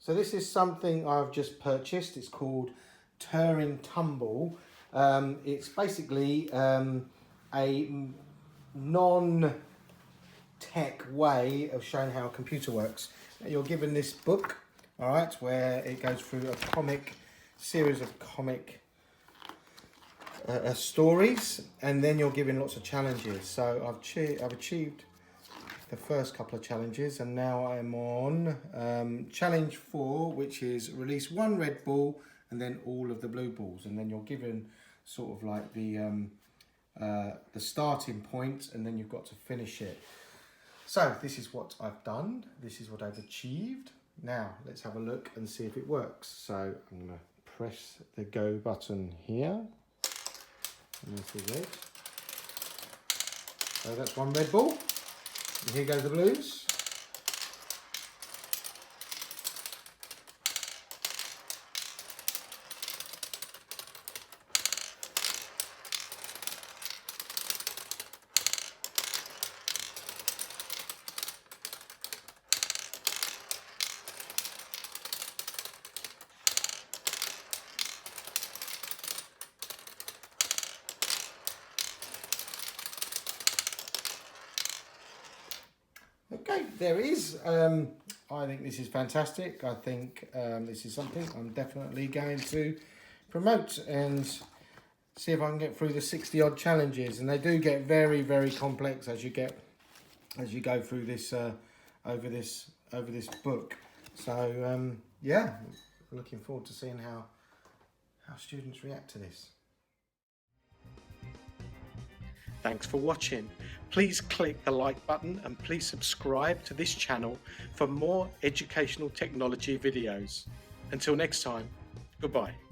So this is something I've just purchased. It's called Turing Tumble. It's basically a non-tech way of showing how a computer works. You're given this book, all right, where it goes through a series of comic stories, and then you're given lots of challenges. So I've achieved the first couple of challenges, and now I'm on challenge 4, which is release 1 red ball and then all of the blue balls, and then you're given sort of like the starting point, and then you've got to finish it. So this is what I've done, this is what I've achieved. Now let's have a look and see if it works. So I'm going to press the go button here, and this is it. So that's 1 red ball. And here goes the blues. Okay, there is. I think this is fantastic. I think this is something I'm definitely going to promote and see if I can get through the 60 odd challenges. And they do get very, very complex as you go through this over this book. So yeah, looking forward to seeing how students react to this. Thanks for watching. Please click the like button and please subscribe to this channel for more educational technology videos. Until next time, goodbye.